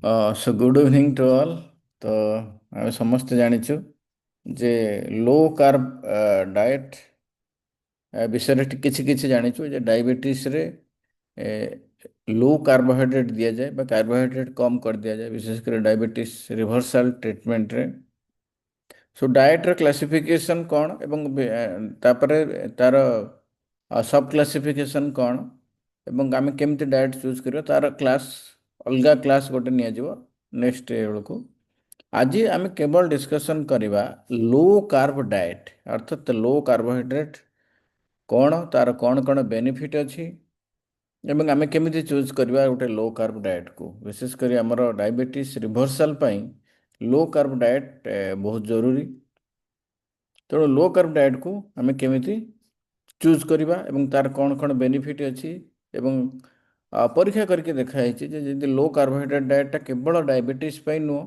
So good evening to all. तो आम समस्ते जाचु जे लो कार्ब डाएट विषय किसी किसी जाचु जे डायबिटीज रे लो कार्बोहाइड्रेट दि जाए कार्बोहाइड्रेट कम कर दि जाए विशेषकर डायबिटीज रिभर्सल ट्रीटमेंट रे। सो डाएट ର କ୍ଲାସିଫିକେସନ୍ କ'ଣ ଏବଂ ତାପରେ ତାର ସବ୍ କ୍ଲାସିଫିକେସନ୍ କ'ଣ ଏବଂ ଆମେ କେମିତି ଡାଏଟ୍ ଚୁଜ୍ କରିବା ତାର କ୍ଲାସ୍ ଅଲଗା କ୍ଲାସ୍ ଗୋଟେ ନିଆଯିବ ନେକ୍ସଟ ବେଳକୁ। ଆଜି ଆମେ କେବଳ ଡିସ୍କସନ୍ କରିବା ଲୋ କାର୍ବ ଡାଏଟ୍ ଅର୍ଥାତ୍ ଲୋ କାର୍ବୋହାଇଡ୍ରେଟ୍ କ'ଣ, ତାର କ'ଣ କ'ଣ ବେନିଫିଟ୍ ଅଛି ଏବଂ ଆମେ କେମିତି ଚୁଜ୍ କରିବା ଗୋଟେ ଲୋ କାର୍ବ ଡାଏଟ୍କୁ। ବିଶେଷ କରି ଆମର ଡାଇବେଟିସ୍ ରିଭର୍ସାଲ୍ ପାଇଁ लो कार्ब डाएट बहुत जरूरी। तेणु लो कार्ब डाएट को आम केमी चूज करवा एवं तार कौन कौन बेनिफिट अच्छी एवं परीक्षा करके देखाई जी लो कार्बोहाइड्रेट डाएटा केवल डायबिटीज नुह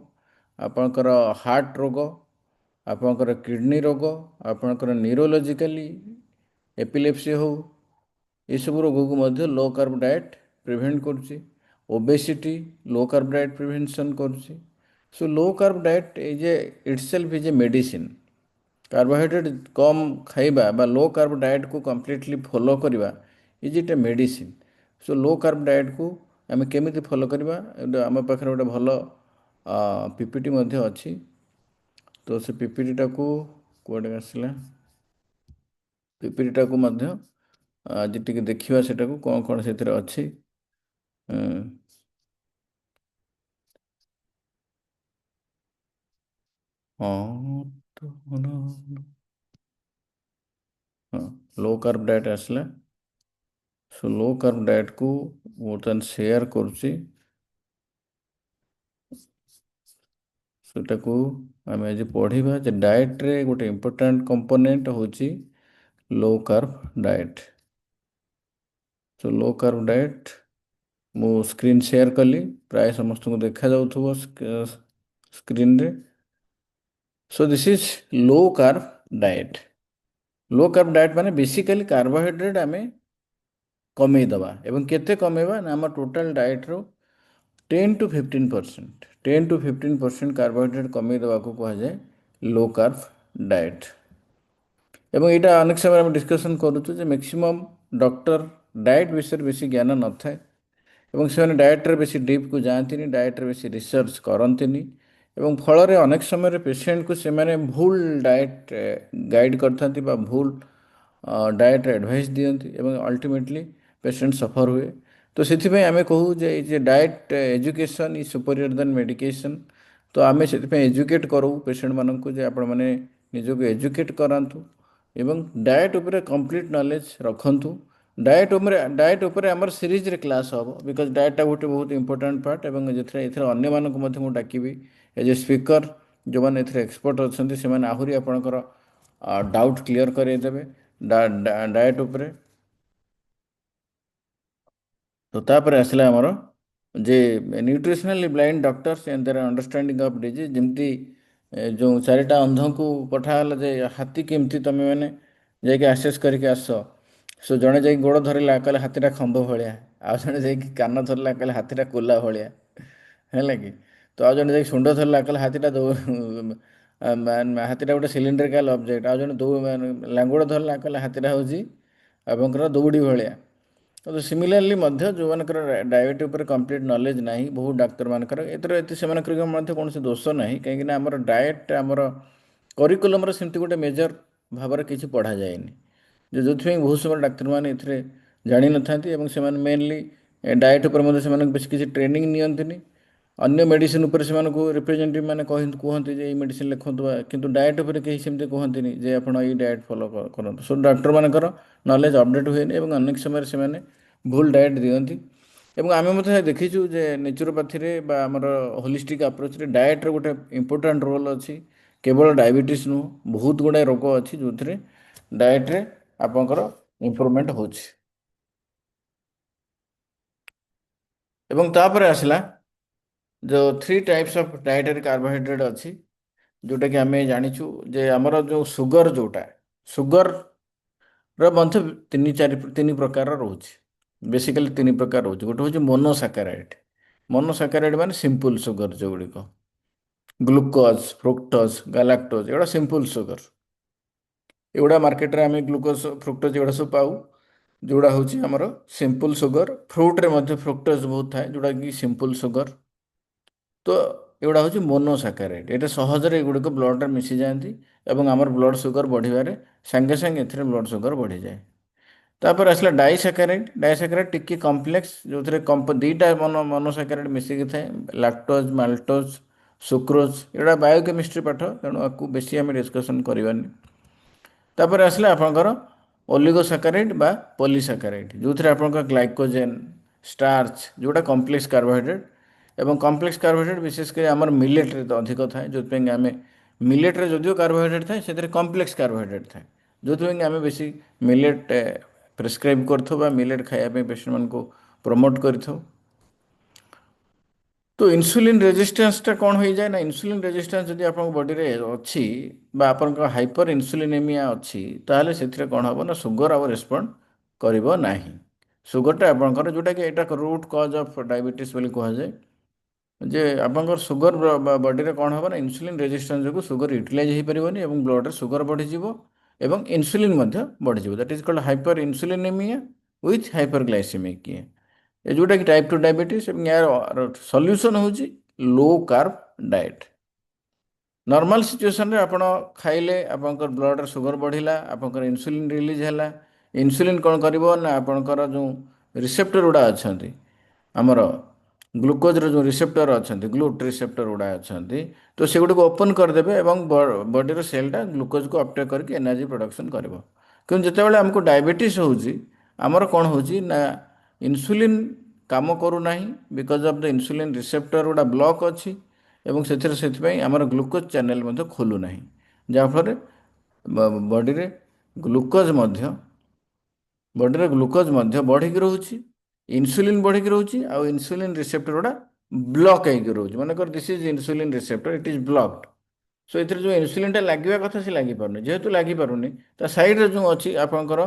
आपणकर हार्ट रोग, आपणकर किडनी रोग, आपणकर न्यूरोलॉजिकली एपिलेप्सी हो ये सब रोग को लो कार्ब डाएट प्रिवेंट करुच्ची। Obesity low carb diet prevention करुच्ची। So low carb diet is a itself is a medicine. Carbohydrate कम खाइबा बा लो कार्ब डाएट को कम्प्लीटली फॉलो करवा is it a medicine. So low carb diet को आम केमी फॉलो करवा आम पाखे गोटे भल पीपीटी अच्छी। तो से पीपीटीटा को कौटे आसला पीपीटीटा को आज टी देखा से कौन कौन से अच्छी। हाँ तो हाँ लो कार्ब डाएट आसला। सो लो कार्ब डाएट को बर्तमान शेयर करुच्ची सेटा को आम आज पढ़ा डाएट रे गोटे इम्पोर्टाट कंपोनेंट होची low carb diet. So low carb diet मु स्क्रीन शेयर कली प्राय समस्त को देखा जाउथबो स्क्रीन रे। So this is low carb diet. Low carb diet माने बेसिकली कार्बोहाइड्रेट आमे कमे दबा एवं केते कमेबा ना हम टोटल डाएट रो 10 to 15%, 10 to 15% कार्बोहाइड्रेट कमे दबा को कहा जाए लो कार्ब डाएट। एवं यहाँ अनेक समय आम डिस्कसन करुचु मैक्सिमम डॉक्टर डाएट विषय बेसी ज्ञान न थाए एवं से डाएट रे बेसी डीप को जाती डाएट रे बेसी रिसर्च करती एवं फल अनेक समय पेशेंट को से माने भूल डाएट गाइड करता भूल डाएट एडवाइस दियंती एवं अल्टीमेटली पेशेंट सफर हुए। तो से आम कहूँ जे diet education is superior than medication. तो आम से एजुकेट करूँ पेशेंट मानक जे आपण मैंने निजक एजुकेट करातु एवं डाएट उपरे कंप्लीट नॉलेज रखंतु। डाएट उपरे आमर सीरीज रे क्लास हम बिकज डाएटा गोटे बहुत इंपोर्टेंट पार्ट एवं अन्य मानक डाकिबी एज ए स्पीकर जो मैंने एक्सपर्ट अच्छा से आहरी आपणकर डाउट क्लीयर करदेवे डाएट उपरे। तो तापर आसला आमर जे nutritionally blind doctors and their understanding of disease जमती जो चारिटा अंध को पठाला जे हाथी केमती तुम मैंने जाके आसेस करके आस। सो जड़े जा गोड़ धरला कहले हाथीटा खंभ भाया आउ जड़े जा कान धरला कहले हाथीटा कोला भाया है कि। तो आउ जड़े जा शुंड धरला कहले हाथीटा हाथीटा गोटे सिलिंड्रिकाल ऑब्जेक्ट आउ जड़े लांगुड़ धरला कहले हाथीटा हूँ आपंकर दौड़ी भाया। तो सिमिलारली जो मानकर डायबिटी उपर कंप्लीट नॉलेज नहीं बहुत डाक्तर मानकर एत से कौन से दोष ना कहीं आमर डाएट आमर करिकुलम सेमती गोटे मेजर भाव में किसी पढ़ा जाएनि जो बहुत समय डाक्तर मैंने ये जानी न था मेनली डाएट उपर से बेस किसी ट्रेनिंग नियंतिनी अन्य मेडिसिन उपर से रिप्रेजेंटेटिव मैंने कहते ये मेडिसिन लिखु किंतु डाएट उपर कहीं सेमती कहते जे आप डाएट फॉलो करूँ। सो डॉक्टर मानकर नॉलेज अपडेट हुए अनेक समय से भूल डाएट दियंती एवं आम देखीचु जे नेचुरोपैथी रे बा आमर होलिस्टिक अप्रोच रे डाएट रे गोटे इंपोर्टेंट रोल अच्छी। केवल डायबिटीज नुह बहुत गुड़ाए रोग अच्छी जो डाएट रे आपंकर इम्प्रूवमेंट होछि। एवं तापर आसला जो 3 टाइप्स ऑफ डाइटरी कार्बोहाइड्रेट अच्छी जोटा कि आम जाचु जे आमर जो सुगर जोटा सुगर रो तीन प्रकार रोचे बेसिकली 3 प्रकार रोचे गोटे हूँ मोनोसाकाराइड मोनोसाकाराइड माने सिंपल सुगर जोगुड़िक ग्लुकोज फ्रुक्टोज गालाक्टोज एगुड़ा सिंपल सुगर एगुड़ा मार्केट रे आम ग्लुकोज फ्रुक्टोज एगुड़ा सब पाऊ जोड़ा हूँ आमर सिंपल सुगर फ्रुट रे मध्य फ्रुक्टोज बहुत थाए जोड़ा कि सिंपल सुगर तो एगुड़ा हूँ मोनोसाकाराइड ये सहजरे एगुड़िक ब्लड रे मिसी जाती एवं आमर ब्लड सुगर बढ़िबारे सांगे सांगे एथिरे ब्लड सुगर बढ़ी जाए तापर आसला डाइसाकाराइड टिकी कम्प्लेक्स जो दुईटा मोनोसाकाराइड मिसिकी थाए लैक्टोज माल्टोज सुक्रोज एगुड़ा बायोकेमिस्ट्री पाठ तेणु आपको बेसी आम डिस्कसन करवानी तापर आसला आपणकर ओलिगोसाकाराइड बा पॉलीसाकाराइड जो थे आपणकर ग्लाइकोजेन स्टार्च जोटा कम्प्लेक्स कार्बोहाइड्रेट एवं कम्प्लेक्स कार्बोहाइड्रेट विशेषकर आमर मिलेट रे तो अधिक थाए जो आम मिलेट रे जदिव कार्बोहाइड्रेट थाए से कम्प्लेक्स कार्बोहाइड्रेट थाए जो आम बेसी मिलेट प्रेस्क्राइब कर मिलेट खायापी पेसेंट को प्रमोट कर तो इन्सुलिन रेजिस्टेंसटा कौन हो जाए ना इन्सुलिन रेजिस्टेंस जब आप बॉडी रे अच्छी आपण हाइपर इन्सुलिनेमिया अच्छी ताहले से कौन हम ना सुगर आउ रेस्पॉन्ड करिबो नाही सुगरटा आपंकर जोटा कि एटा रूट कज ऑफ डायबिटीज बोली कह जाए जे आपंकर सुगर बॉडी रे कौन हम ना इन्सुलिन रेजिस्टेंस जो सुगर यूटिलाइज हो पारिबोनी एवं ब्लड रे सुगर बढ़ी जिवो एवं इन्सुलिन मध्य बढ़ी जिवो that is called hyperinsulinaemia with hyperglycaemic ये जोटा कि टाइप 2 डायबिटीज यार सॉल्यूशन हूँ low carb diet normal situation रे आपण खाइले आपनकर ब्लड सुगर बढ़िला आपनकर इन्सुलिन रिलीज हैला इन्सुलिन कौन करिवो ना आपनकर जो रिसेप्टर गुड़ा अछंती हमर ग्लूकोज रो जो रिसेप्टर अछंती ग्लूट रिसेप्टर गुड़ा अछंती तो सेगुडी को ओपन करदेबे एवं बॉडी रो सेलटा ग्लूकोज को अपटेक करके एनर्जी प्रोडक्शन करिवो किंतु जेतेबेले हमको डायबिटीज होउची हमर कौन होउची ना इन्सुलिन काम करू नाही because of the insulin receptor गुड़ा ब्लॉक अच्छी एवं से आमर ग्लूकोज चैनल मध्य खोलू नाही जहाँफल बॉडी रे ग्लूकोज मध्य बॉडी रे ग्लूकोज मध्य बढ़िकी रोची इन्सुलिन बढ़िकी रोची आउ इन्सुलिन रिसेप्टर गुड़ा ब्लॉक होगी रोचे मनकर this is insulin receptor it is blocked so ये जो इन्सुलिनटा लगे कथा से लगी पारुनी जेहेतु लगी पारुनी ता साइड रे जो अच्छी आपंकर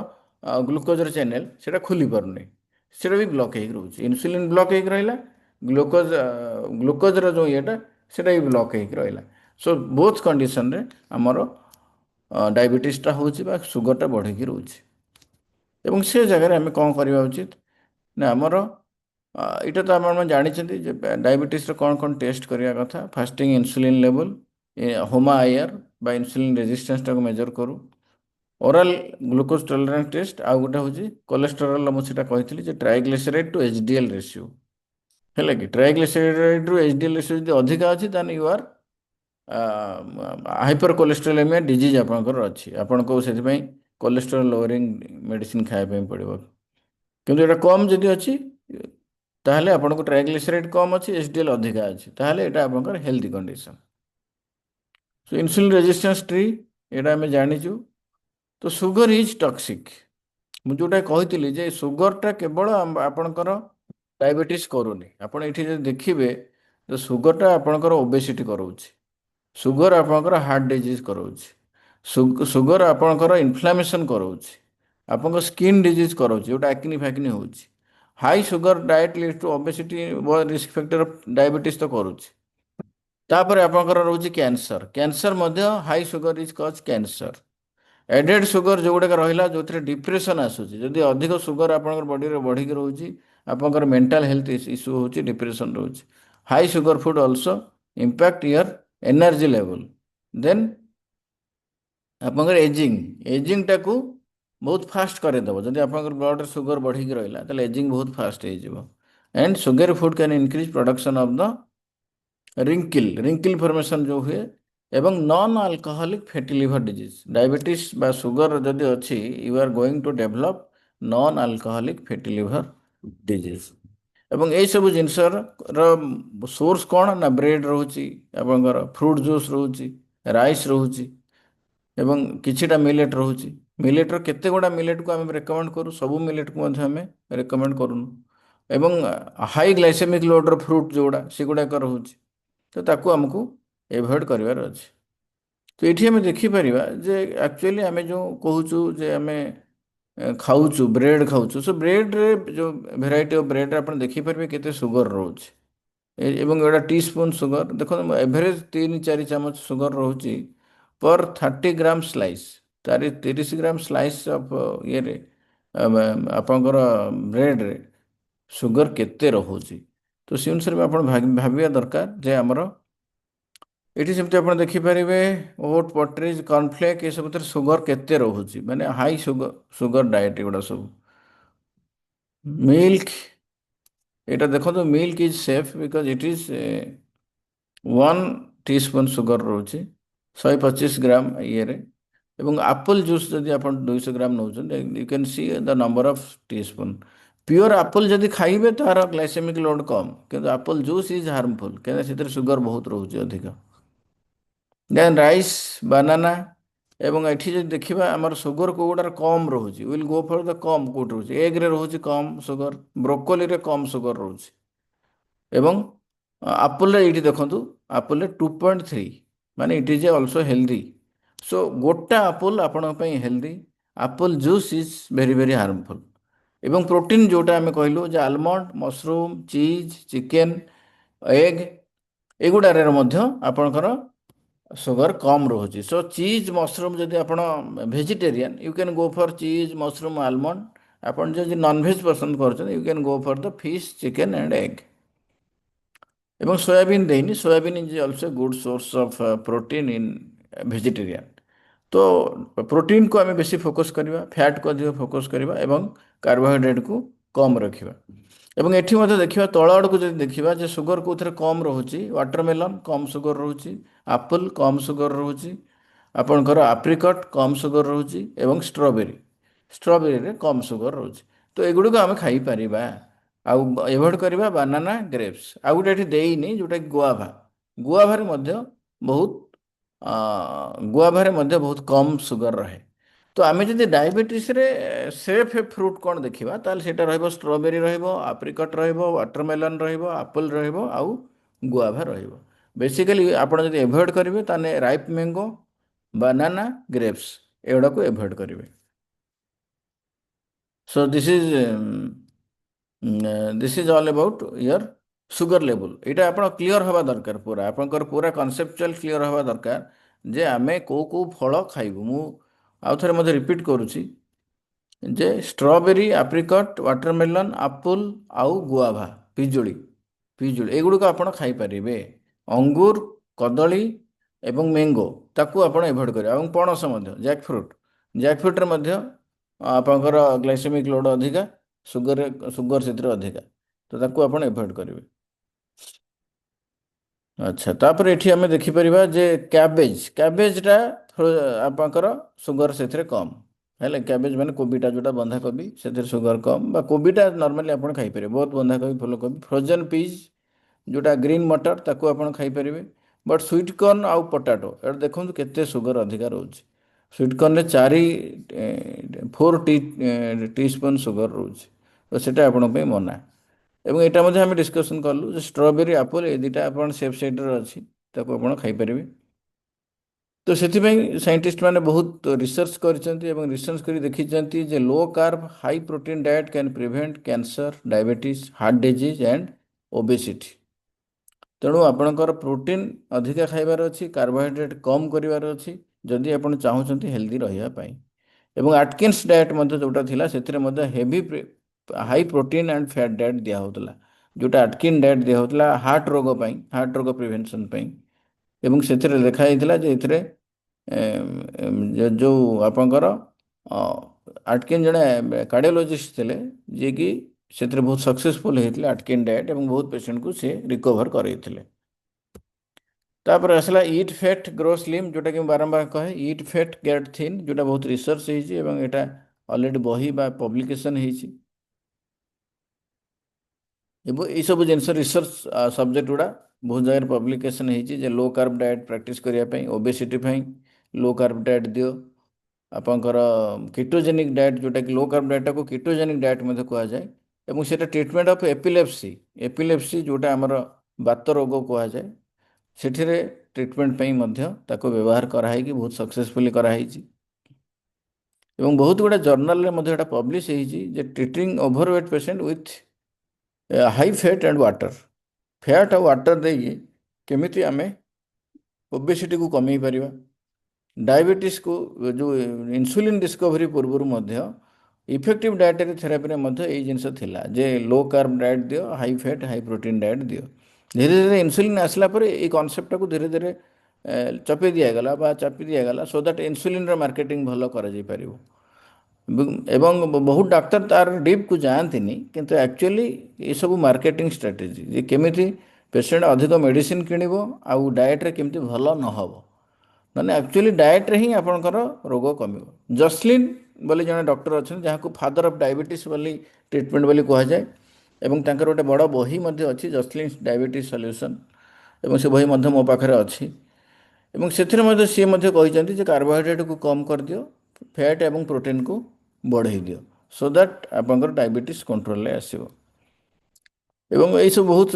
ग्लूकोज चैनल से खोली पारुनी सेटा भी ब्लॉक होगी रोचे इन्सुलिन ब्लॉक होगी रहा ग्लूकोज ग्लूकोज जो येटा सेटा भी ब्लॉक होगी रहा सो बोथ कंडीशन रे आमर डायबिटीजटा होची सुगरटा बढ़िकी रोचे एवं से जगह आम कौन करवा उचित ना आमर यहाँ तो आम जानते डायबिटीज कौन कौन टेस्ट करवा कथा फास्टिंग इन्सुलिन लेवल होमा आईआर बा इन्सुलिन रेजिस्टेंस टाक मेजर करूँ ओराल ग्लूकोज टॉलरेंस टेस्ट आउ गोटे हूँ कोलेस्टेरोल मुझे कही ट्राइग्लिसराइड टू एचडीएल रेशियो है कि ट्राइग्लिसराइड रु एचडीएल रेशियो जो अधिका अच्छी तान you are hypercholesterolemia disease आपंकर अच्छी आपन को से कोलेस्ट्रोल लोअरिंग मेडिसिन खायापी पड़ो किंतु ये कम जदि अच्छी ताहले आपन को ट्राइग्लिसराइड कम अच्छी एचडीएल अधिका अच्छी ताहले एटा आपनकर healthy condition so insulin resistance tree एटा आम जानीचु तो सुगर इज टॉक्सिक मुझे जोटा कही जे सुगरटा केवल आपणकर डायबिटीज करूनी आपड़ ये देखिए तो सुगरटा आपणकर ओबेसिटी कराऊँ सुगर आपणकर हार्ट डिजीज कराऊँ सुगर आपणकर इन्फ्लामेशन कराऊँ आपन स्किन डिजीज कराऊँ जोटा एक्नी फैक्नी हो high sugar diet lead to obesity risk factor of diabetes तो करुच्ची तापर आपंकर रोचे कैंसर कैंसर मध्य high sugar is cause cancer added sugar जो गुड़ाक रहा जो डिप्रेशन आसूसी जदि अधिक सुगर आप बॉडी रे बढ़िकी रोचे आपंकर मेंटल हेल्थ इश्यू हो डिप्रेशन रोचे high sugar food also impact your energy level then आपंकर एजिंग एजिंग टाकू बहुत फास्ट करदेव जब आप ब्लड सुगर बढ़िकी रहा तो एजिंग बहुत फास्ट हो and sugar food can increase production of the wrinkle formation जो हुए एवं non alcoholic fatty liver disease diabetes बा सुगर जदि अच्छी you are going to develop non alcoholic fatty liver disease एवं यही सब जिनसर सोर्स कौन ना ब्रेड रोची आपंकर फ्रूट जूस रोची राइस रोची एवं किछिटा मिलेट रोची मिलेट केते गुड़ा मिलेट को आम रेकमेंड करूँ सब मिलेट को आम रेकमेंड करूँ एवं हाई ग्लाइसेमिक लोडर फ्रूट जोड़ा सेगुड़ाक रोचे तो ताकू आमको एभॉइड करार अच्छे तो ये आम देखिपर जे एक्चुअली आम जो कहूँ जे आम खाऊँ ब्रेड खाऊँ सो ब्रेड रे जो भेराइटी ऑफ ब्रेड आप देखिपारे केते सुगर रोचे ଏବଂ ଏଇଟା ଟି ସ୍ପୁନ୍ ସୁଗର ଦେଖନ୍ତୁ ଏଭରେଜ 3-4 ଚାମଚ ସୁଗର ରହୁଛି per 30 gram slice. 30 gram slice of ଇଏରେ ଆପଣଙ୍କର ବ୍ରେଡ଼ରେ ସୁଗର କେତେ ରହୁଛି। ତ ସେ ଅନୁସାରେ ବି ଆପଣ ଭାବିବା ଦରକାର ଯେ ଆମର ଏଠି ସେମିତି ଆପଣ ଦେଖିପାରିବେ ଓଟ୍ ପଟ୍ରିଜ କର୍ଣ୍ଣଫ୍ଲେକ୍ ଏସବୁଥିରେ ସୁଗର କେତେ ରହୁଛି, ମାନେ ହାଇ ସୁଗର ସୁଗର ଡାଏଟ୍ ଏଗୁଡ଼ା ସବୁ। ମିଲ୍କ ଏଇଟା ଦେଖନ୍ତୁ milk is safe because it is 1 teaspoon sugar ରହୁଛି 125 ଗ୍ରାମ ଇଏରେ। ଏବଂ ଆପଲ୍ ଜୁସ୍ ଯଦି ଆପଣ 200 ଗ୍ରାମ ନେଉଛନ୍ତି you can see the number of teaspoon. Pure apple ଯଦି ଖାଇବେ ତାର ଗ୍ଲାଇସେମିକ୍ ଲୋଡ୍ କମ୍, କିନ୍ତୁ ଆପଲ୍ ଜୁସ୍ ଇଜ୍ ହାର୍ମଫୁଲ୍ କାହିଁକିନା ସେଥିରେ ସୁଗର ବହୁତ ରହୁଛି ଅଧିକ। ଦେନ୍ ରାଇସ୍, ବାନାନା ଏବଂ ଏଠି ଯଦି ଦେଖିବା ଆମର ସୁଗର କେଉଁଗୁଡ଼ାରେ କମ୍ ରହୁଛି ୱିଲ୍ ଗୋ ଫର୍ ଦ କମ୍ କେଉଁଠି ରହୁଛି, ଏଗ୍ରେ ରହୁଛି କମ୍ ସୁଗର, ବ୍ରୋକୋଲିରେ କମ୍ ସୁଗର ରହୁଛି। ଏବଂ ଆପଲ୍ରେ ଏଇଠି ଦେଖନ୍ତୁ ଆପଲ୍ରେ 2.3 ମାନେ it is also healthy. So ଗୋଟା ଆପଲ୍ ଆପଣଙ୍କ ପାଇଁ healthy, apple juice is very very harmful. ଏବଂ ପ୍ରୋଟିନ୍ ଯେଉଁଟା ଆମେ କହିଲୁ ଯେ almond, mushroom, cheese, chicken, egg ଏଗୁଡ଼ାରେ ମଧ୍ୟ ଆପଣଙ୍କର ସୁଗର କମ୍ ରହୁଛି। ସୋ ଚିଜ୍ ମସରୁମ୍ ଯଦି ଆପଣ vegetarian you can go for cheese mushroom almond. ଆପଣ ଯଦି ନନଭେଜ୍ ପସନ୍ଦ କରୁଛନ୍ତି you can go for the fish chicken and egg. ଏବଂ ସୋୟାବିନ୍ ଦେଇନି, soybean is also good source of protein in vegetarian. ତ ପ୍ରୋଟିନ୍କୁ ଆମେ ବେଶୀ ଫୋକସ୍ କରିବା, ଫ୍ୟାଟ୍କୁ ଅଧିକ ଫୋକସ୍ କରିବା ଏବଂ କାର୍ବୋହାଇଡ୍ରେଟ୍କୁ କମ୍ ରଖିବା। ଏବଂ ଏଠି ମଧ୍ୟ ଦେଖିବା ତଳ ଆଡ଼କୁ ଯଦି ଦେଖିବା ଯେ ସୁଗର କେଉଁଥିରେ କମ୍ ରହୁଛି, ୱାଟରମେଲନ୍ କମ୍ ସୁଗର ରହୁଛି, ଆପଲ୍ କମ୍ ସୁଗର ରହୁଛି, ଆପଣଙ୍କର ଆପ୍ରିକଟ୍ କମ୍ ସୁଗର ରହୁଛି ଏବଂ ଷ୍ଟ୍ରବେରୀରେ କମ୍ ସୁଗର ରହୁଛି। ତ ଏଗୁଡ଼ିକୁ ଆମେ ଖାଇପାରିବା। ଆଉ ଏଭଏଡ଼ କରିବା ବାନାନା, ଗ୍ରେପ୍ସ। ଆଉ ଗୋଟେ ଏଠି ଦେଇନି ଯେଉଁଟାକି ଗୁଆଭା। ଗୁଆଭାରେ ମଧ୍ୟ ବହୁତ କମ୍ ସୁଗର ରହେ। ତ ଆମେ ଯଦି ଡାଇବେଟିସ୍ରେ ସେଫ୍ ଫ୍ରୁଟ୍ କ'ଣ ଦେଖିବା ତାହେଲେ ସେଇଟା ରହିବ ଷ୍ଟ୍ରବେରୀ ରହିବ, ଆପ୍ରିକଟ୍ ରହିବ, ୱାଟରମେଲନ୍ ରହିବ, ଆପଲ୍ ରହିବ ଆଉ ଗୁଆଭା ରହିବ। ବେସିକାଲି ଆପଣ ଯଦି ଏଭଏଡ଼ କରିବେ ତାହେଲେ ରାଇପ୍ ମ୍ୟାଙ୍ଗୋ, ବାନାନା, ଗ୍ରେପ୍ସ ଏଗୁଡ଼ାକୁ ଏଭଏଡ଼ କରିବେ। So this is all about your sugar label. ଏଇଟା ଆପଣ କ୍ଲିଅର୍ ହେବା ଦରକାର, ପୁରା ଆପଣଙ୍କର ପୁରା କନସେପ୍ଚୁଆଲ୍ କ୍ଲିଅର୍ ହେବା ଦରକାର ଯେ ଆମେ କେଉଁ କେଉଁ ଫଳ ଖାଇବୁ। ମୁଁ ଆଉ ଥରେ ମଧ୍ୟ ରିପିଟ୍ କରୁଛି ଯେ ଷ୍ଟ୍ରବେରୀ, ଆପ୍ରିକଟ୍, ୱାଟରମେଲନ୍, ଆପଲ୍ ଆଉ ଗୁଆଭା, ପିଜୁଳି ଏଗୁଡ଼ିକ ଆପଣ ଖାଇପାରିବେ। ଅଙ୍ଗୁର, କଦଳୀ ଏବଂ ମ୍ୟାଙ୍ଗୋ ତାକୁ ଆପଣ ଏଭଏଡ଼ କରିବେ। ଏବଂ ପଣସ ମଧ୍ୟ, ଜ୍ୟାକ୍ଫ୍ରୁଟ୍ରେ ମଧ୍ୟ ଆପଣଙ୍କର ଗ୍ଲାଇସେମିକ୍ ଲୋଡ୍ ଅଧିକା, ସୁଗର ସେଥିରେ ଅଧିକା, ତ ତାକୁ ଆପଣ ଏଭଏଡ଼ କରିବେ। ଆଚ୍ଛା, ତାପରେ ଏଠି ଆମେ ଦେଖିପାରିବା ଯେ କ୍ୟାବେଜଟା ଆପଣଙ୍କର ସୁଗର ସେଥିରେ କମ୍। ହେଲେ କ୍ୟାବେଜ ମାନେ କୋବିଟା ଯେଉଁଟା ବନ୍ଧାକୋବି ସେଥିରେ ସୁଗର କମ୍, ବା କୋବିଟା ନର୍ମାଲି ଆପଣ ଖାଇପାରିବେ, ବହୁତ ବନ୍ଧାକୋବି, ଫୁଲକୋବି, ଫ୍ରୋଜେନ୍ ପିଜ୍ ଯେଉଁଟା ଗ୍ରୀନ୍ ମଟର ତାକୁ ଆପଣ ଖାଇପାରିବେ। ବଟ୍ ସୁଇଟ୍ କର୍ଣ୍ଣ ଆଉ ପଟାଟୋ ଏଇଟା ଦେଖନ୍ତୁ କେତେ ସୁଗର ଅଧିକା ରହୁଛି। ସୁଇଟ୍ କର୍ଣ୍ଣରେ 4 ଟିସ୍ପୁନ୍ ସୁଗର ରହୁଛି, ତ ସେଇଟା ଆପଣଙ୍କ ପାଇଁ ମନା। ଏବଂ ଏଇଟା ମଧ୍ୟ ଆମେ ଡିସ୍କସନ୍ କଲୁ ଯେ ଷ୍ଟ୍ରବେରୀ, ଆପଲ୍ ଏ ଦୁଇଟା ଆପଣ ସେଫ୍ ସାଇଡ଼୍ରେ ଅଛି, ତାକୁ ଆପଣ ଖାଇପାରିବେ। ତ ସେଥିପାଇଁ ସାଇଣ୍ଟିଷ୍ଟ ମାନେ ବହୁତ ରିସର୍ଚ୍ଚ କରିଛନ୍ତି ଏବଂ ରିସର୍ଚ୍ଚ କରି ଦେଖିଛନ୍ତି ଯେ low carb high protein diet can prevent cancer, diabetes, heart disease and obesity. ତେଣୁ ଆପଣଙ୍କର ପ୍ରୋଟିନ୍ ଅଧିକା ଖାଇବାର ଅଛି, କାର୍ବୋହାଇଡ୍ରେଟ୍ କମ୍ କରିବାର ଅଛି ଯଦି ଆପଣ ଚାହୁଁଛନ୍ତି ହେଲ୍ଦି ରହିବା ପାଇଁ। ଏବଂ ଆଟକିନ୍ସ ଡାଏଟ୍ ମଧ୍ୟ ଯେଉଁଟା ଥିଲା ସେଥିରେ ମଧ୍ୟ high protein and fat diet ଦିଆହେଉଥିଲା, ଯେଉଁଟା ଆଟକିନ୍ ଡାଏଟ୍ ଦିଆହେଉଥିଲା ହାର୍ଟ ରୋଗ ପାଇଁ, ହାର୍ଟ ରୋଗ ପ୍ରିଭେନ୍ସନ୍ ପାଇଁ। ଏବଂ ସେଥିରେ ଲେଖା ହେଇଥିଲା ଯେ ଏଥିରେ ଯେଉଁ ଆପଣଙ୍କର ଆଟକିନ୍ ଜଣେ କାର୍ଡ଼ିଓଲୋଜିଷ୍ଟ ଥିଲେ ଯିଏକି ସେଥିରେ ବହୁତ ସକ୍ସେସଫୁଲ୍ ହେଇଥିଲେ ଆଟକିନ୍ ଡାଏଟ୍ ଏବଂ ବହୁତ ପେସେଣ୍ଟକୁ ସେ ରିକଭର କରେଇଥିଲେ। ତାପରେ ଆସିଲା ଇଟ୍ ଫେଟ୍ ଗ୍ରୋ ସ୍ଲିମ୍, ଯେଉଁଟାକି ମୁଁ ବାରମ୍ବାର କହେ ଇଟ୍ ଫେଟ୍ ଗେଟ୍ ଥିନ୍, ଯେଉଁଟା ବହୁତ ରିସର୍ଚ୍ଚ ହେଇଛି ଏବଂ ଏଇଟା ଅଲରେଡ଼ି ବହି ବା ପବ୍ଲିକେସନ୍ ହେଇଛି। ଏବଂ ଏଇସବୁ ଜିନିଷ ରିସର୍ଚ୍ଚ ସବଜେକ୍ଟ ଗୁଡ଼ା ବହୁତ ଜାଗାରେ ପବ୍ଲିକେସନ୍ ହେଇଛି ଯେ ଲୋ କାର୍ବ ଡାଏଟ୍ ପ୍ରାକ୍ଟିସ୍ କରିବା ପାଇଁ, ଓବେସିଟି ପାଇଁ ଲୋ କାର୍ବ ଡାଏଟ୍ ଦିଅ। ଆପଣଙ୍କର କିଟୋଜେନିକ୍ ଡାଏଟ୍, ଯେଉଁଟାକି ଲୋ କାର୍ବ ଡାଏଟ୍ଟାକୁ କିଟୋଜେନିକ୍ ଡାଏଟ୍ ମଧ୍ୟ କୁହାଯାଏ। ଏବଂ ସେଇଟା ଟ୍ରିଟମେଣ୍ଟ ଅଫ୍ ଏପିଲେପ୍ସି ଯେଉଁଟା ଆମର ବାତ ରୋଗ କୁହାଯାଏ, ସେଠିରେ ଟ୍ରିଟମେଣ୍ଟ ପାଇଁ ମଧ୍ୟ ତାକୁ ବ୍ୟବହାର କରାହେଇକି ବହୁତ ସକ୍ସେସଫୁଲି କରାହେଇଛି। ଏବଂ ବହୁତ ଗୁଡ଼ା ଜର୍ନାଲରେ ମଧ୍ୟ ଏଇଟା ପବ୍ଲିଶ ହେଇଛି ଯେ treating overweight patient with high fat and water. Fat ଆଉ ୱାଟର ଦେଇକି କେମିତି ଆମେ ଓବେସିଟିକୁ କମେଇ ପାରିବା। ଡାଇବେଟିସ୍କୁ ଯେଉଁ ଇନ୍ସୁଲିନ୍ ଡିସ୍କଭରି ପୂର୍ବରୁ ମଧ୍ୟ ଇଫେକ୍ଟିଭ ଡାଏଟେରୀ ଥେରାପିରେ ମଧ୍ୟ ଏଇ ଜିନିଷ ଥିଲା ଯେ ଲୋ କାର୍ବ ଡାଏଟ୍ ଦିଅ, high fat high protein diet ଦିଅ। ଧୀରେ ଧୀରେ ଇନ୍ସୁଲିନ୍ ଆସିଲା ପରେ ଏଇ କନସେପ୍ଟଟାକୁ ଧୀରେ ଧୀରେ ଚପେଇ ଦିଆଗଲା ବା ଚାପି ଦିଆଗଲା ସୋ ଦ୍ୟାଟ୍ ଇନ୍ସୁଲିନ୍ର ମାର୍କେଟିଂ ଭଲ କରାଯାଇପାରିବ। ଏବଂ ବହୁତ ଡାକ୍ତର ତାର ଡିପ୍କୁ ଯାଆନ୍ତିନି, କିନ୍ତୁ ଆକ୍ଚୁଆଲି ଏସବୁ ମାର୍କେଟିଂ ଷ୍ଟ୍ରାଟେଜି ଯେ କେମିତି ପେସେଣ୍ଟ ଅଧିକ ମେଡ଼ିସିନ କିଣିବ ଆଉ ଡାଏଟ୍ରେ କେମିତି ଭଲ ନ ହେବ। ମାନେ ଆକ୍ଚୁଆଲି ଡାଏଟ୍ରେ ହିଁ ଆପଣଙ୍କର ରୋଗ କମିବ। ଜସଲିନ୍ ବୋଲି ଜଣେ ଡକ୍ଟର ଅଛନ୍ତି ଯାହାକୁ ଫାଦର ଅଫ୍ ଡାଇବେଟିସ୍ ବୋଲି ଟ୍ରିଟମେଣ୍ଟ ବୋଲି କୁହାଯାଏ, ଏବଂ ତାଙ୍କର ଗୋଟେ ବଡ଼ ବହି ମଧ୍ୟ ଅଛି ଜସଲିନ୍ସ ଡାଇବେଟିସ୍ ସଲ୍ୟୁସନ୍, ଏବଂ ସେ ବହି ମଧ୍ୟ ମୋ ପାଖରେ ଅଛି। ଏବଂ ସେଥିରେ ମଧ୍ୟ ସିଏ ମଧ୍ୟ କହିଛନ୍ତି ଯେ କାର୍ବୋହାଇଡ୍ରେଟ୍କୁ କମ୍ କରିଦିଅ, ଫ୍ୟାଟ୍ ଏବଂ ପ୍ରୋଟିନ୍କୁ ବଢ଼େଇ ଦିଅ ସୋ ଦ୍ୟାଟ୍ ଆପଣଙ୍କର ଡାଇବେଟିସ୍ କଣ୍ଟ୍ରୋଲରେ ଆସିବ। ଏବଂ ଏଇସବୁ ବହୁତ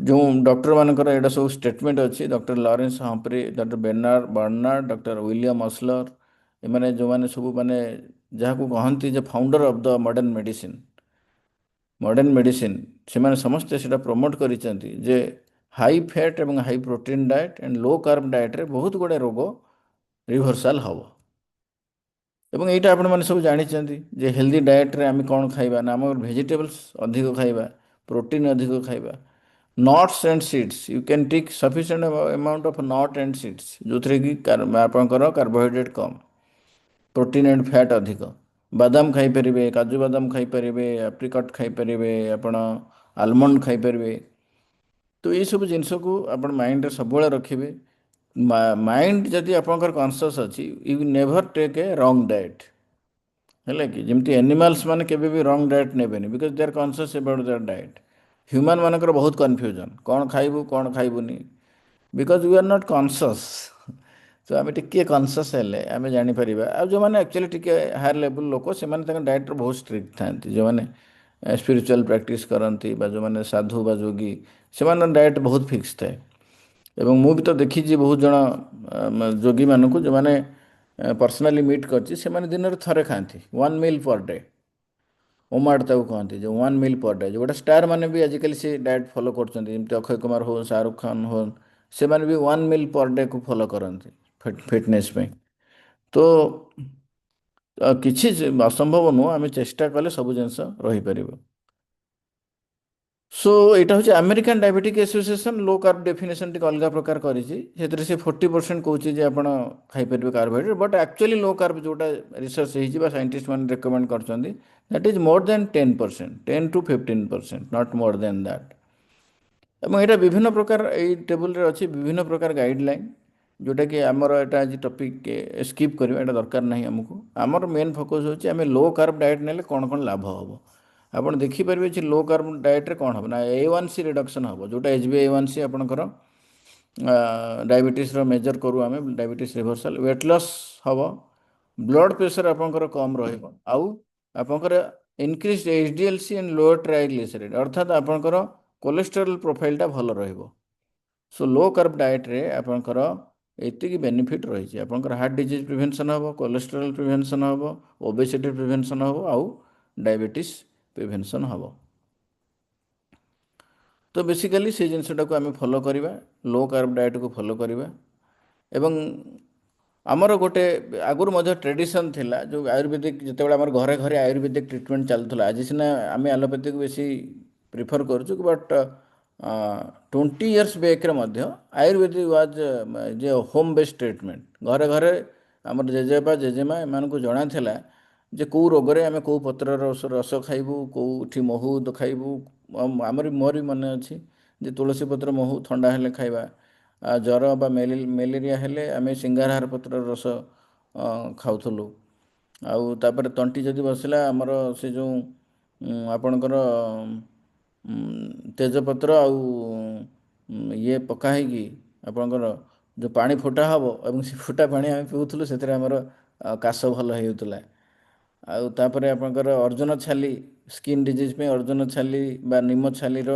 ଯେଉଁ ଡକ୍ଟରମାନଙ୍କର ଏଇଟା ସବୁ ଷ୍ଟେଟମେଣ୍ଟ ଅଛି, doctor Lawrence Humphrey, doctor Bernard, doctor William Osler, ଏମାନେ ଯେଉଁମାନେ ସବୁ ମାନେ ଯାହାକୁ କହନ୍ତି ଯେ founder of the modern medicine, ସେମାନେ ସମସ୍ତେ ସେଇଟା ପ୍ରମୋଟ୍ କରିଛନ୍ତି ଯେ ହାଇ ଫ୍ୟାଟ୍ ଏବଂ high protein diet and low carb ଡାଏଟ୍ରେ ବହୁତ ଗୁଡ଼ାଏ ରୋଗ ରିଭର୍ସାଲ୍ ହେବ। ଏବଂ ଏଇଟା ଆପଣମାନେ ସବୁ ଜାଣିଛନ୍ତି ଯେ ହେଲ୍ଦି ଡାଏଟ୍ରେ ଆମେ କ'ଣ ଖାଇବା ନା ଆମର ଭେଜିଟେବଲ୍ସ ଅଧିକ ଖାଇବା, ପ୍ରୋଟିନ୍ ଅଧିକ ଖାଇବା, nuts and seeds, you can take sufficient amount of nut and seeds, ଯେଉଁଥିରେ କି ଆପଣଙ୍କର କାର୍ବୋହାଇଡ୍ରେଟ୍ କମ୍, ପ୍ରୋଟିନ୍ ଆଣ୍ଡ ଫ୍ୟାଟ୍ ଅଧିକ। ବାଦାମ ଖାଇପାରିବେ, କାଜୁ ବାଦାମ ଖାଇପାରିବେ, ଆପ୍ରିକଟ୍ ଖାଇପାରିବେ, ଆପଣ ଆଲମଣ୍ଡ ଖାଇପାରିବେ। ତ ଏଇସବୁ ଜିନିଷକୁ ଆପଣ ମାଇଣ୍ଡରେ ସବୁବେଳେ ରଖିବେ। ମାଇଣ୍ଡ ଯଦି ଆପଣଙ୍କର କନସିୟସ୍ ଅଛି, ୟୁ ନେଭର ଟେକ୍ ଏ ରଙ୍ଗ ଡାଏଟ୍। ହେଲା କି ଯେମିତି ଆନିମାଲ୍ସ ମାନେ କେବେ ବି ରଙ୍ଗ ଡାଏଟ୍ ନେବେନି, because they are conscious about their diet. Human ମାନଙ୍କର ବହୁତ କନଫ୍ୟୁଜନ୍, କ'ଣ ଖାଇବୁ କ'ଣ ଖାଇବୁନି, because you are not conscious. ତ ଆମେ ଟିକିଏ କନସିୟସ୍ ହେଲେ ଆମେ ଜାଣିପାରିବା। ଆଉ ଯେଉଁମାନେ ଆକ୍ଚୁଆଲି ଟିକେ ହାୟର ଲେବୁଲ୍ ଲୋକ, ସେମାନେ ତାଙ୍କ ଡାଏଟ୍ରେ ବହୁତ ଷ୍ଟ୍ରିକ୍ଟ ଥାନ୍ତି। ଯେଉଁମାନେ ସ୍ପିରିଚୁଆଲ୍ ପ୍ରାକ୍ଟିସ୍ କରନ୍ତି ବା ଯେଉଁମାନେ ସାଧୁ ବା ଯୋଗୀ, ସେମାନଙ୍କ ଡାଏଟ୍ ବହୁତ ଫିକ୍ସ ଥାଏ। ଏବଂ ମୁଁ ବି ତ ଦେଖିଛି ବହୁତ ଜଣ ଯୋଗୀମାନଙ୍କୁ ଯେଉଁମାନେ ପର୍ସନାଲି ମିଟ୍ କରିଛି, ସେମାନେ ଦିନରେ ଥରେ ଖାଆନ୍ତି, 1 ମିଲ୍ ପର୍ ଡେ। ଓମାଡ଼ ତାକୁ କହନ୍ତି, ଯେଉଁ 1 ମିଲ୍ ପର୍ ଡେ, ଯେଉଁଟା ଷ୍ଟାର୍ ମାନେ ବି ଆଜିକାଲି ସେ ଡାଏଟ୍ ଫଲୋ କରୁଛନ୍ତି, ଯେମିତି ଅକ୍ଷୟ କୁମାର ହଉ, ଶାହରୁଖ ଖାନ ହଉ, ସେମାନେ ବି 1 ମିଲ୍ ପର୍ ଡେକୁ ଫଲୋ କରନ୍ତି ଫିଟନେସ୍ ପାଇଁ। ତ କିଛି ଅସମ୍ଭବ ନୁହଁ, ଆମେ ଚେଷ୍ଟା କଲେ ସବୁ ଜିନିଷ ରହିପାରିବ। ସୋ ଏଇଟା ହେଉଛି ଆମେରିକାନ୍ ଡାଇବେଟିକ୍ ଆସୋସିଏସନ୍ ଲୋ କାର୍ବ ଡେଫିନେସନ୍ ଟିକେ ଅଲଗା ପ୍ରକାର କରିଛି। ସେଥିରେ ସେ 40% କହୁଛି ଯେ ଆପଣ ଖାଇପାରିବେ carbohydrate, but actually low carb ଯେଉଁଟା ରିସର୍ଚ୍ଚ ହେଇଛି ବା ସାଇଣ୍ଟିଷ୍ଟ ମାନେ ରେକମେଣ୍ଡ କରିଛନ୍ତି, that is more than 10%, 10 to 15%, not more than that. ଏବଂ ଏଇଟା ବିଭିନ୍ନ ପ୍ରକାର ଏଇ ଟେବୁଲରେ ଅଛି ବିଭିନ୍ନ ପ୍ରକାର ଗାଇଡ଼ଲାଇନ୍, ଯେଉଁଟାକି ଆମର ଏଇଟା ଆଜି ଟପିକ୍ ସ୍କିପ୍ କରିବା, ଏଇଟା ଦରକାର ନାହିଁ ଆମକୁ। ଆମର ମେନ୍ ଫୋକସ୍ ହେଉଛି ଆମେ ଲୋ କାର୍ବ ଡାଏଟ୍ ନେଲେ କ'ଣ କ'ଣ ଲାଭ ହେବ। ଆପଣ ଦେଖିପାରିବେ ଯେ ଲୋ କାର୍ବ ଡାଏଟ୍ରେ କ'ଣ ହେବ ନା A1C ରିଡକ୍ସନ୍ ହେବ, ଯେଉଁଟା HbA1c ଆପଣଙ୍କର ଡାଇବେଟିସ୍ର ମେଜର୍ କରୁ ଆମେ, ଡାଇବେଟିସ୍ ରିଭର୍ସାଲ୍, ୱେଟ୍ ଲସ୍ ହେବ, ବ୍ଲଡ଼ ପ୍ରେସର ଆପଣଙ୍କର କମ୍ ରହିବ, ଆଉ ଆପଣଙ୍କର increase HDLC and lower triglyceride, ଅର୍ଥାତ୍ ଆପଣଙ୍କର କୋଲେଷ୍ଟ୍ରଲ୍ ପ୍ରୋଫାଇଲ୍ଟା ଭଲ ରହିବ। ସୋ ଲୋ କାର୍ବ ଡାଏଟ୍ରେ ଆପଣଙ୍କର ଏତିକି ବେନିଫିଟ୍ ରହିଛି। ଆପଣଙ୍କର ହାର୍ଟ ଡିଜିଜ୍ ପ୍ରିଭେନ୍ସନ୍ ହେବ, କୋଲେଷ୍ଟ୍ରଲ୍ ପ୍ରିଭେନ୍ସନ୍ ହେବ, ଓବେସିଟି ପ୍ରିଭେନ୍ସନ୍ ହେବ, ଆଉ ଡାଇବେଟିସ୍ ପ୍ରିଭେନ୍ସନ୍ ହେବ। ତ ବେସିକାଲି ସେ ଜିନିଷଟାକୁ ଆମେ ଫଲୋ କରିବା, ଲୋ କାର୍ବ ଡାଏଟ୍କୁ ଫଲୋ କରିବା। ଏବଂ ଆମର ଗୋଟେ ଆଗରୁ ମଧ୍ୟ ଟ୍ରେଡ଼ିସନ୍ ଥିଲା, ଯେଉଁ ଆୟୁର୍ବେଦିକ, ଯେତେବେଳେ ଆମର ଘରେ ଘରେ ଆୟୁର୍ବେଦିକ ଟ୍ରିଟମେଣ୍ଟ ଚାଲୁଥିଲା। ଆଜି ସିନା ଆମେ ଆଲୋପାଥିକୁ ବେଶୀ ପ୍ରିଫର୍ କରୁଛୁ, ବଟ୍ 20 years ବ୍ୟାକ୍ରେ ମଧ୍ୟ ଆୟୁର୍ବେଦିକ ୱାଜ୍ ଯେ ହୋମ୍ ବେସ୍ଡ ଟ୍ରିଟମେଣ୍ଟ। ଘରେ ଘରେ ଆମର ଜେଜେବାପା ଜେଜେମା ଏମାନଙ୍କୁ ଜଣାଥିଲା ଯେ କେଉଁ ରୋଗରେ ଆମେ କେଉଁ ପତ୍ରର ରସ ଖାଇବୁ, କେଉଁଠି ମହୁ ଖାଇବୁ। ଆମର ମୋର ବି ମନେ ଅଛି ଯେ ତୁଳସୀ ପତ୍ର ମହୁ ଥଣ୍ଡା ହେଲେ ଖାଇବା, ଜ୍ୱର ବା ମ୍ୟାଲେରିଆ ହେଲେ ଆମେ ସିଙ୍ଗାରହାର ପତ୍ରର ରସ ଖାଉଥିଲୁ। ଆଉ ତାପରେ ତଣ୍ଟି ଯଦି ବସିଲା ଆମର ସେ ଯେଉଁ ଆପଣଙ୍କର ତେଜପତ୍ର ଆଉ ଇଏ ପକା ହେଇକି ଆପଣଙ୍କର ଯେଉଁ ପାଣି ଫୁଟା ହେବ, ଏବଂ ସେ ଫୁଟା ପାଣି ଆମେ ପିଉଥିଲୁ, ସେଥିରେ ଆମର କାଶ ଭଲ ହେଉଥିଲା। ଆଉ ତାପରେ ଆପଣଙ୍କର ଅର୍ଜୁନ ଛାଲି, ସ୍କିନ୍ ଡିଜିଜ୍ ପାଇଁ ଅର୍ଜୁନ ଛାଲି ବା ନିମ ଛାଲିର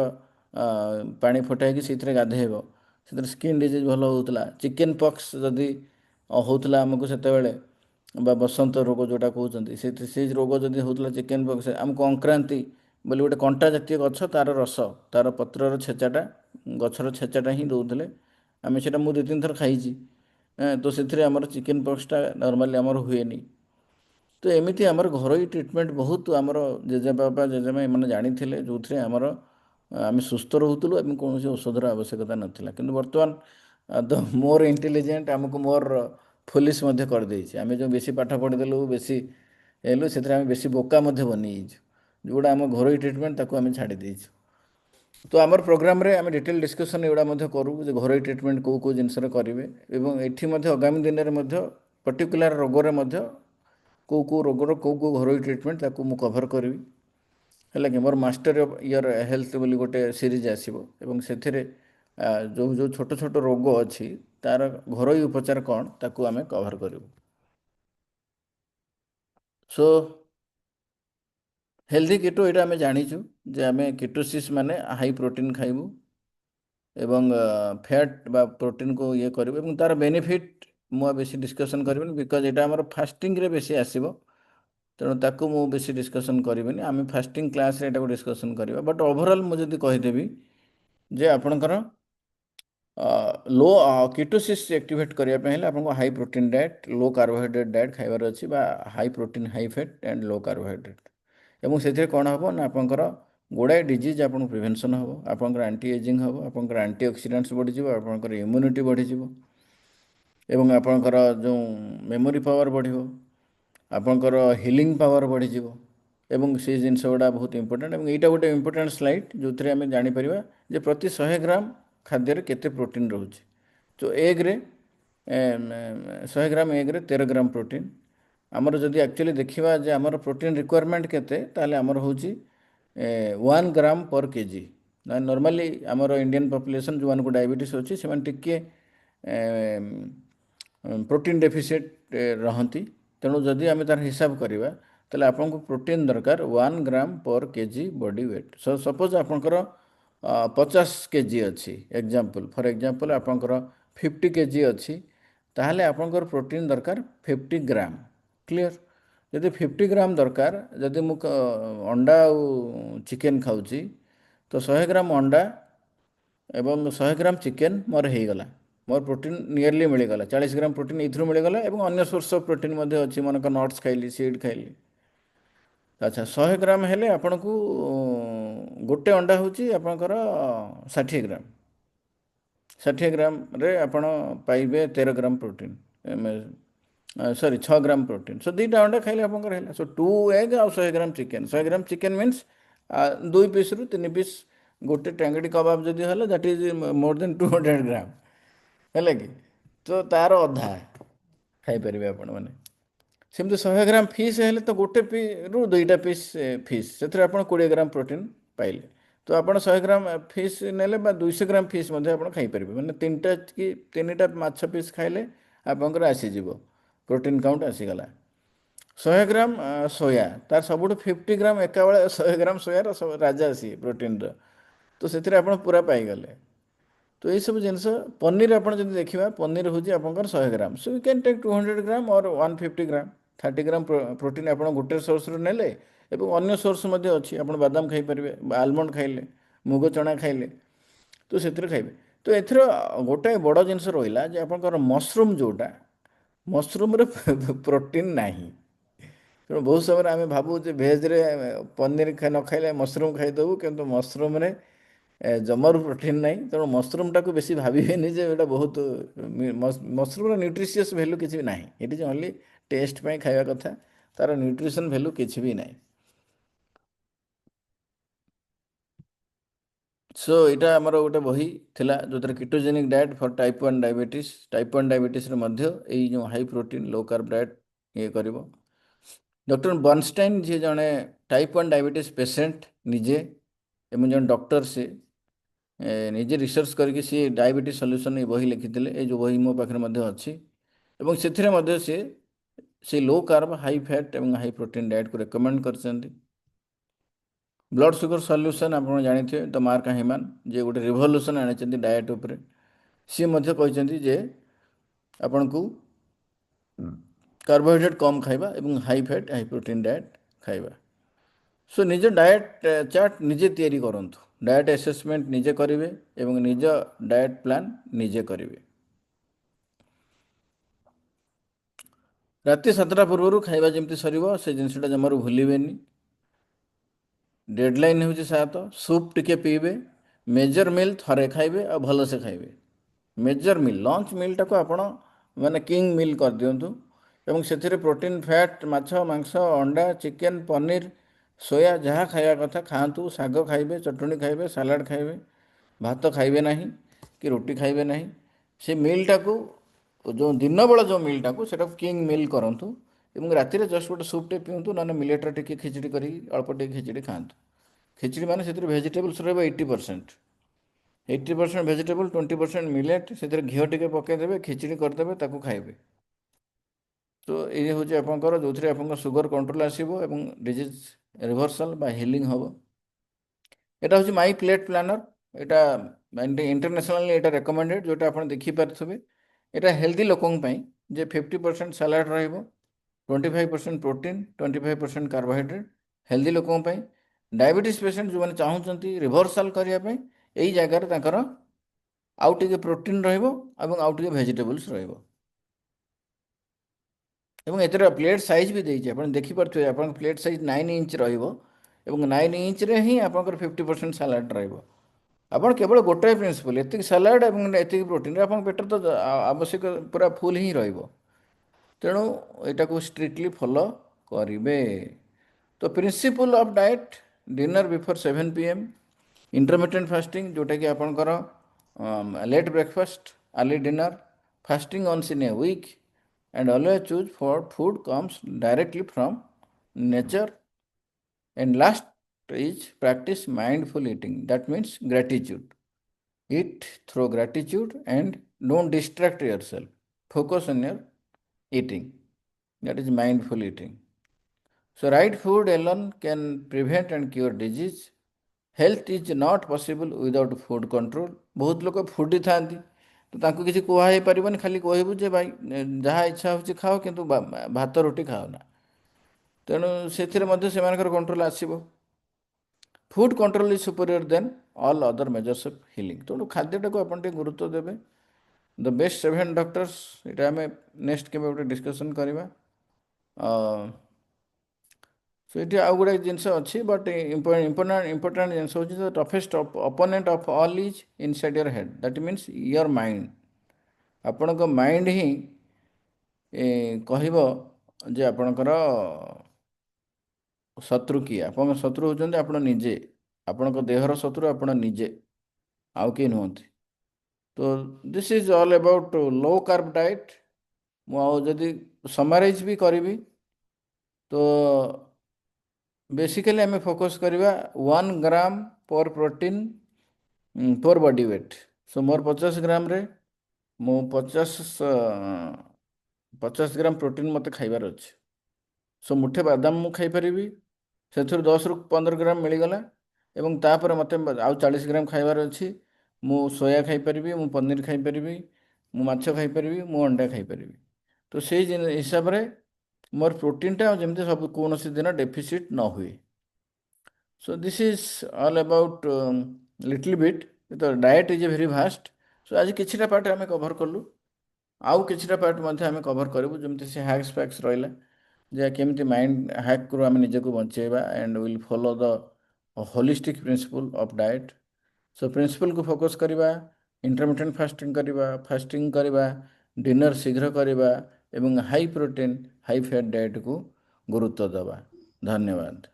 ପାଣି ଫୁଟାଇକି ସେଇଥିରେ ଗାଧେଇବ, ସେଥିରେ ସ୍କିନ୍ ଡିଜିଜ୍ ଭଲ ହେଉଥିଲା। ଚିକେନ୍ ପକ୍ସ ଯଦି ହେଉଥିଲା ଆମକୁ ସେତେବେଳେ, ବା ବସନ୍ତ ରୋଗ ଯେଉଁଟା କହୁଛନ୍ତି, ସେ ରୋଗ ଯଦି ହେଉଥିଲା ଚିକେନ୍ ପକ୍ସ, ଆମକୁ ଅଂକ୍ରାନ୍ତି ବୋଲି ଗୋଟେ କଣ୍ଟା ଜାତୀୟ ଗଛ, ତାର ରସ, ତାର ପତ୍ରର ଛେଚାଟା ଗଛର ଛେଚାଟା ହିଁ ଦେଉଥିଲେ। ଆମେ ସେଇଟା ମୁଁ ଦୁଇ ତିନି ଥର ଖାଇଛି। ତ ସେଥିରେ ଆମର ଚିକେନ୍ ପକ୍ସଟା ନର୍ମାଲି ଆମର ହୁଏନି। ତ ଏମିତି ଆମର ଘରୋଇ ଟ୍ରିଟମେଣ୍ଟ ବହୁତ ଆମର ଜେଜେବାପା ଜେଜେମା ଏମାନେ ଜାଣିଥିଲେ, ଯେଉଁଥିରେ ଆମର ଆମେ ସୁସ୍ଥ ରହୁଥିଲୁ ଏବଂ କୌଣସି ଔଷଧର ଆବଶ୍ୟକତା ନଥିଲା। କିନ୍ତୁ ବର୍ତ୍ତମାନ ଦ ମୋର୍ ଇଣ୍ଟେଲିଜେଣ୍ଟ ଆମକୁ ମୋର୍ ଫୁଲିସ୍ ମଧ୍ୟ କରିଦେଇଛି। ଆମେ ଯେଉଁ ବେଶୀ ପାଠ ପଢ଼ିଦେଲୁ, ବେଶୀ ହେଲୁ, ସେଥିରେ ଆମେ ବେଶୀ ବୋକା ମଧ୍ୟ ବନିଯାଇଛୁ। ଯେଉଁଗୁଡ଼ା ଆମ ଘରୋଇ ଟ୍ରିଟମେଣ୍ଟ ତାକୁ ଆମେ ଛାଡ଼ି ଦେଇଛୁ। ତ ଆମର ପ୍ରୋଗ୍ରାମରେ ଆମେ ଡିଟେଲ୍ ଡିସ୍କସନ୍ ଏଗୁଡ଼ା ମଧ୍ୟ କରୁ ଯେ ଘରୋଇ ଟ୍ରିଟମେଣ୍ଟ କେଉଁ କେଉଁ ଜିନିଷରେ କରିବେ, ଏବଂ ଏଠି ମଧ୍ୟ ଆଗାମୀ ଦିନରେ ମଧ୍ୟ ପର୍ଟିକୁଲାର ରୋଗରେ ମଧ୍ୟ କେଉଁ କେଉଁ ରୋଗର କେଉଁ କେଉଁ ଘରୋଇ ଟ୍ରିଟମେଣ୍ଟ ତାକୁ ମୁଁ କଭର୍ କରିବି। ହେଲା କି ମୋର ମାଷ୍ଟର ଅଫ୍ ଇୟର୍ ହେଲ୍ଥ ବୋଲି ଗୋଟେ ସିରିଜ୍ ଆସିବ, ଏବଂ ସେଥିରେ ଯେଉଁ ଯେଉଁ ଛୋଟ ଛୋଟ ରୋଗ ଅଛି ତା'ର ଘରୋଇ ଉପଚାର କ'ଣ ତାକୁ ଆମେ କଭର୍ କରିବୁ। ସୋ ହେଲ୍ଦି କିଟୋ ଏଇଟା ଆମେ ଜାଣିଛୁ ଯେ ଆମେ କିଟୋସିସ୍ ମାନେ ହାଇ ପ୍ରୋଟିନ୍ ଖାଇବୁ ଏବଂ ଫ୍ୟାଟ୍ ବା ପ୍ରୋଟିନ୍କୁ ଇଏ କରିବୁ, ଏବଂ ତା'ର ବେନିଫିଟ୍ ମୁଁ ଆଉ ବେଶୀ ଡିସ୍କସନ୍ କରିବିନି, ବିକଜ୍ ଏଇଟା ଆମର ଫାଷ୍ଟିଂରେ ବେଶୀ ଆସିବ। ତେଣୁ ତାକୁ ମୁଁ ବେଶୀ ଡିସ୍କସନ୍ କରିବିନି। ଆମେ ଫାଷ୍ଟିଂ କ୍ଲାସ୍ରେ ଏଟାକୁ ଡିସ୍କସନ୍ କରିବା। ବଟ୍ ଓଭରଅଲ୍ ମୁଁ ଯଦି କହିଦେବି ଯେ ଆପଣଙ୍କର लो କିଟୋସିସ୍ ଆକ୍ଟିଭେଟ୍ କରିବା ପାଇଁ ହେଲେ ଆପଣଙ୍କୁ ହାଇ ପ୍ରୋଟିନ୍ ଡାଏଟ୍, ଲୋ କାର୍ବୋହାଇଡ୍ରେଟ୍ ଡାଏଟ୍ ଖାଇବାର ଅଛି, ବା high protein high fat and low carbohydrate. ଏବଂ ସେଥିରେ କ'ଣ ହେବ ନା ଆପଣଙ୍କର ଗୁଡ଼ାଏ ଡିଜିଜ୍ ଆପଣଙ୍କୁ ପ୍ରିଭେନ୍ସନ୍ ହେବ, ଆପଣଙ୍କର ଆଣ୍ଟି ଏଜିଂ ହେବ, ଆପଣଙ୍କର ଆଣ୍ଟି ଅକ୍ସିଡେଣ୍ଟସ୍ ବଢ଼ିଯିବ, ଆପଣଙ୍କର ଇମ୍ୟୁନିଟି ବଢ଼ିଯିବ, ଏବଂ ଆପଣଙ୍କର ଯେଉଁ ମେମୋରି ପାୱାର ବଢ଼ିବ, ଆପଣଙ୍କର ହିଲିଂ ପାୱାର ବଢ଼ିଯିବ। ଏବଂ ସେ ଜିନିଷ ଗୁଡ଼ା ବହୁତ ଇମ୍ପୋର୍ଟାଣ୍ଟ। ଏବଂ ଏଇଟା ଗୋଟେ ଇମ୍ପୋର୍ଟାଣ୍ଟ ସ୍ଲାଇଡ୍ ଯେଉଁଥିରେ ଆମେ ଜାଣିପାରିବା ଯେ ପ୍ରତି 100 ଗ୍ରାମ ଖାଦ୍ୟରେ କେତେ ପ୍ରୋଟିନ୍ ରହୁଛି। ତ ଏଗ୍ରେ 100 ଗ୍ରାମ ଏଗ୍ରେ 13 ଗ୍ରାମ ପ୍ରୋଟିନ୍। ଆମର ଯଦି ଆକ୍ଚୁଆଲି ଦେଖିବା ଯେ ଆମର ପ୍ରୋଟିନ୍ ରିକ୍ୱାରମେଣ୍ଟ କେତେ, ତାହେଲେ ଆମର ହେଉଛି 1 ଗ୍ରାମ ପର୍ କେଜି। ନର୍ମାଲି ଆମର ଇଣ୍ଡିଆନ୍ ପପୁଲେସନ୍ ଯେଉଁମାନଙ୍କୁ ଡାଇବେଟିସ୍ ଅଛି ସେମାନେ ଟିକିଏ ପ୍ରୋଟିନ୍ ଡେଫିସିଏଟ୍ ରହନ୍ତି। ତେଣୁ ଯଦି ଆମେ ତା'ର ହିସାବ କରିବା ତାହେଲେ ଆପଣଙ୍କୁ ପ୍ରୋଟିନ୍ ଦରକାର 1 gram per KG body weight. Suppose ଆପଣଙ୍କର 50 କେଜି ଅଛି, ଫର୍ ଏକ୍ଜାମ୍ପଲ୍ ଆପଣଙ୍କର 50 କେଜି ଅଛି, ତାହେଲେ ଆପଣଙ୍କର ପ୍ରୋଟିନ୍ ଦରକାର 50 ଗ୍ରାମ। କ୍ଲିଅର୍? ଯଦି 50 ଗ୍ରାମ ଦରକାର, ଯଦି ମୁଁ ଅଣ୍ଡା ଆଉ ଚିକେନ୍ ଖାଉଛି, ତ 100 ଗ୍ରାମ ଅଣ୍ଡା ଏବଂ 100 ଗ୍ରାମ ଚିକେନ୍ ମୋର ହେଇଗଲା, ମୋର ପ୍ରୋଟିନ୍ ନିୟରଲି ମିଳିଗଲା। 40 ଗ୍ରାମ ପ୍ରୋଟିନ୍ ଏଇଥିରୁ ମିଳିଗଲା, ଏବଂ ଅନ୍ୟ ସୋର୍ସ ଅଫ୍ ପ୍ରୋଟିନ୍ ମଧ୍ୟ ଅଛି, ମନେକର ନଟ୍ସ ଖାଇଲି, ସିଡ୍ ଖାଇଲି। ଆଚ୍ଛା, 100 ଗ୍ରାମ ହେଲେ ଆପଣଙ୍କୁ ଗୋଟେ ଅଣ୍ଡା ହେଉଛି ଆପଣଙ୍କର 60 ଗ୍ରାମ। 60 ଗ୍ରାମରେ ଆପଣ ପାଇବେ 13 ଗ୍ରାମ ପ୍ରୋଟିନ୍, ସରି 6 ଗ୍ରାମ ପ୍ରୋଟିନ୍। ସୋ ଦୁଇଟା ଅଣ୍ଡା ଖାଇଲେ ଆପଣଙ୍କର ହେଲା। ସୋ 2 ଏଗ୍ ଆଉ 100 ଗ୍ରାମ ଚିକେନ୍। 100 ଗ୍ରାମ ଚିକେନ୍ ମିନ୍ସ 2 ପିସ୍ରୁ 3 ପିସ୍ ଗୋଟେ ଟାଙ୍ଗିଡ଼ି କବାବ ଯଦି ହେଲା, ଦ୍ୟାଟ୍ ଇଜ୍ ମୋର୍ ଦେନ୍ 200 ଗ୍ରାମ। ହେଲା କି? ତ ତା'ର ଅଧା ଖାଇପାରିବେ ଆପଣମାନେ। ସେମିତି 100 ଗ୍ରାମ ଫିସ୍ ହେଲେ ତ ଗୋଟେ ରୁ ଦୁଇଟା ପିସ୍ ଫିସ୍, ସେଥିରେ ଆପଣ 20 ଗ୍ରାମ ପ୍ରୋଟିନ୍ ପାଇଲେ। ତ ଆପଣ 100 ଗ୍ରାମ ଫିସ୍ ନେଲେ ବା 200 ଗ୍ରାମ ଫିସ୍ ମଧ୍ୟ ଆପଣ ଖାଇପାରିବେ, ମାନେ 3ଟା କି 3ଟା ମାଛ ପିସ୍ ଖାଇଲେ ଆପଣଙ୍କର ଆସିଯିବ, ପ୍ରୋଟିନ୍ କାଉଣ୍ଟ ଆସିଗଲା। 100 ଗ୍ରାମ ସୋୟା, ତାର ସବୁଠୁ 50 ଗ୍ରାମ ଏକାବେଳେ 100 ଗ୍ରାମ ସୋୟାର ରାଜା ସିଏ ପ୍ରୋଟିନ୍ର। ତ ସେଥିରେ ଆପଣ ପୁରା ପାଇଗଲେ। ତ ଏଇସବୁ ଜିନିଷ। ପନିର ଆପଣ ଯଦି ଦେଖିବା, ପନିର ହେଉଛି ଆପଣଙ୍କର 100 gram. So you can take 200 gram or 150 gram. 30 gram protein ଆପଣ ଗୋଟେ ସୋର୍ସରୁ ନେଲେ, ଏବଂ ଅନ୍ୟ ସୋର୍ସ ମଧ୍ୟ ଅଛି, ଆପଣ ବାଦାମ ଖାଇପାରିବେ, ବା ଆଲମଣ୍ଡ ଖାଇଲେ, ମୁଗ ଚଣା ଖାଇଲେ, ତ ସେଥିରେ ଖାଇବେ। ତ ଏଥିର ଗୋଟାଏ ବଡ଼ ଜିନିଷ ରହିଲା ଯେ ଆପଣଙ୍କର ମସରୁମ୍ ଯେଉଁଟା, ମସରୁମ୍ରେ ପ୍ରୋଟିନ୍ ନାହିଁ। ତେଣୁ ବହୁତ ସମୟରେ ଆମେ ଭାବୁ ଯେ ଭେଜ୍ରେ ପନିର ନ ଖାଇଲେ ମସରୁମ୍ ଖାଇଦେବୁ, କିନ୍ତୁ ମସରୁମ୍ରେ ଜମାରୁ ପ୍ରୋଟିନ୍ ନାହିଁ। ତେଣୁ ମସରୁମ୍ଟାକୁ ବେଶୀ ଭାବିବେନି ଯେ ଏଇଟା ବହୁତ, ମସରୁମ୍ର ନ୍ୟୁଟ୍ରିସିୟସ୍ ଭ୍ୟାଲୁ କିଛି ବି ନାହିଁ। ଇଟ୍ ଇଜ୍ ଓନ୍ଲି ଟେଷ୍ଟ ପାଇଁ ଖାଇବା କଥା, ତା'ର ନ୍ୟୁଟ୍ରିସନ୍ ଭ୍ୟାଲୁ କିଛି ବି ନାହିଁ। ସୋ ଏଇଟା ଆମର ଗୋଟେ ବହି ଥିଲା ଯେଉଁଥିରେ ketogenic diet for type 1 diabetes. Type 1 ଡାଇବେଟିସ୍ରେ ମଧ୍ୟ ଏଇ ଯେଉଁ high protein low carb diet ଇଏ କରିବ। ଡକ୍ଟର ବର୍ନଷ୍ଟାଇନ୍, ଯିଏ ଜଣେ ଟାଇପ୍ 1 ଡାଇବେଟିସ୍ ପେସେଣ୍ଟ ନିଜେ, ଏବଂ ଜଣେ ଡକ୍ଟର, ସେ ନିଜେ ରିସର୍ଚ୍ଚ କରିକି ସିଏ ଡାଇବେଟିସ୍ ସଲ୍ୟୁସନ୍ ଏ ବହି ଲେଖିଥିଲେ। ଏ ଯେଉଁ ବହି ମୋ ପାଖରେ ମଧ୍ୟ ଅଛି, ଏବଂ ସେଥିରେ ମଧ୍ୟ ସିଏ ସେ ଲୋ କାର୍ବ ହାଇ ଫ୍ୟାଟ୍ ଏବଂ ହାଇ ପ୍ରୋଟିନ୍ ଡାଏଟ୍କୁ ରେକମେଣ୍ଡ କରିଛନ୍ତି। ବ୍ଲଡ଼ ସୁଗର ସଲ୍ୟୁସନ୍ ଆପଣ ଜାଣିଥିବେ, ତ ମାର୍କ ହାଇମାନ, ଯିଏ ଗୋଟେ ରିଭଲ୍ୟୁସନ୍ ଆଣିଛନ୍ତି ଡାଏଟ୍ ଉପରେ, ସିଏ ମଧ୍ୟ କହିଛନ୍ତି ଯେ ଆପଣଙ୍କୁ କାର୍ବୋହାଇଡ୍ରେଟ୍ କମ୍ ଖାଇବା ଏବଂ high fat high protein diet ଖାଇବା। ସୋ ନିଜ ଡାଏଟ୍ ଚାର୍ଟ ନିଜେ ତିଆରି କରନ୍ତୁ। डाएट एसेसमेंट निजे करेंगे एवं निज डाएट प्लान निजे करेंगे। राति 7टा पूर्व खाଇବା ଯେମିତି ସରିବ ସେ ଜିନିଷଟା ଜମାରୁ ଭୁଲିବେନି। डेडलाइन हूँ 7, ସୁପ୍ ଟିକେ ପିଇବେ, मेजर मिल ଥରେ ଖାଇବେ ଆଉ ଭଲସେ ଖାଇବେ। मेजर मिल लंच मिलटाକୁ ଆପଣ ମାନେ କିଙ୍ଗ ମିଲ୍ କରିଦିଅନ୍ତୁ ଏବଂ ସେଥିରେ ପ୍ରୋଟିନ୍ ଫ୍ୟାଟ୍ ମାଛ ମାଂସ ଅଣ୍ଡା ଚିକେନ୍ ପନିର ସୋୟା ଯାହା ଖାଇବା କଥା ଖାଆନ୍ତୁ। ଶାଗ ଖାଇବେ, ଚଟଣି ଖାଇବେ, ସାଲାଡ଼ ଖାଇବେ, ଭାତ ଖାଇବେ ନାହିଁ କି ରୁଟି ଖାଇବେ ନାହିଁ। ସେ ମିଲ୍ଟାକୁ ଯେଉଁ ଦିନବେଳ ଯେଉଁ ମିଲ୍ଟାକୁ ସେଟାକୁ କିଙ୍ଗ ମିଲ୍ କରନ୍ତୁ ଏବଂ ରାତିରେ ଜଷ୍ଟ ଗୋଟେ ସୁପ୍ଟେ ପିଅନ୍ତୁ, ନହେଲେ ମିଲେଟ୍ର ଟିକେ ଖିଚଡ଼ି କରିକି ଅଳ୍ପ ଟିକେ ଖିଚଡ଼ି ଖାଆନ୍ତୁ। ଖିଚଡ଼ି ମାନେ ସେଥିରେ ଭେଜିଟେବଲ୍ସ ରହିବ 80%, 80% ଭେଜିଟେବଲ୍, 20% ମିଲେଟ୍, ସେଥିରେ ଘିଅ ଟିକେ ପକାଇଦେବେ, ଖିଚଡ଼ି କରିଦେବେ, ତାକୁ ଖାଇବେ। ତ ଏଇ ହେଉଛି ଆପଣଙ୍କର ଯେଉଁଥିରେ ଆପଣଙ୍କ ସୁଗର କଣ୍ଟ୍ରୋଲ ଆସିବ ଏବଂ ଡିଜିଜ୍ ରିଭର୍ସାଲ ବା ହିଲିଂ ହେବ। এটা হচ্ছে মাই প্লেট প্ল্যানর। এটা ইন্ଟরন্যাশনালি এটা রেকমেন্ডেড, যেটা আপনার দেখিপারে। এটা হেলদি লোক যে 50% সালাড রহব, 25% प्रोटीन, 25% कार्बोहाइड्रेट हेल्दी लोक। डायबिटीज पेसेंट जो मैंने चाहते रिभर्साल करने यही जगार आउ टे प्रोटीन रहा भेजिटेबल्स रहा। प्लेट साइज भी देती आप देखिपे आप प्लेट साइज 9 इंच रो 9 इंच रे ही आप 50% सालाड रहा। केवल गोटाए प्रिंसिपल एति सालाड और एति प्रोटीन आप पेट तो आवश्यक पूरा फुल ही तेणु यहाँ को स्ट्रिक्टली फॉलो करेंगे। तो principle of diet dinner before 7 PM, intermittent fasting जोटा कि आपंकर late breakfast early dinner, fasting once in a week and always choose for food comes directly from nature and last is practice mindful eating, that means gratitude. Eat through gratitude and don't distract yourself. Focus on your eating. That is mindful eating. So, right food alone can prevent and cure disease. Health is not possible without food control. बहुत लोग foodie था तो तांको किसी कुहाई परिबन, खाली कहबू जे भाई जहाँ इच्छा हो खाओ किंतु भात रोटी खाओ ना। तेणु से कंट्रोल आसब। Food control is superior than all other measures of healing. तेणु खाद्यटा को आप गुरुत्व देवे। द बेस्ट 7 डॉक्टर्स ये आम नेक्स्ट के गोटे डिस्कसन करवा। सो ये आउ गुड़ा जिनस अच्छी बट इम्पोर्टाट जिनस हूँ the toughest opponent of all is inside your head, that means your mind. आपण माइंड ही कहब जे आपणकर शत्रु किए। आप शत्रु होती आप निजे, आपण देहर शत्रु आप निजे, आउ कि नुहति। तो this is all about low carb diet. मुझे समराइज भी करी तो बेसिकली आम फोकस करवा 1 ग्राम पर प्रोटीन पर बॉडी वेट। सो मोर 50 ग्राम रे मु 50 ग्राम प्रोटीन मत खाइबार अच्छे। सो मुठे बादाम मु खाई पारिबी, से 10 रु 15 ग्राम मिलगला एवं तापर मत आउ 40 ग्राम खाइबार अच्छी। मु सोया खाई पारिबी, मु पनीर खाई पारिबी, मु माछ खाई पारिबी, मु अंडा खाई पारिबी। तो से हिसाब रे मोर प्रोटीनटा जमती सब कौन दिन डेफिसिट न हुए। So this is all about little bit. The diet is a very vast. So आज किछटा पार्ट आम कभर कलु, आउ किछटा पार्ट मध्य आम कभर करूँ जमती से हैक्स फैक्स रहा जे केमती माइंड हैक करू आम निजको बचेबा and will follow the holistic principle of diet. So principle को फोकस करवा, इंटरमिटेंट फास्टिंग करवा, फास्टिंग करवा, डिनर शीघ्र करवा एवं high protein high fat diet को गुरुत्व देवा। धन्यवाद।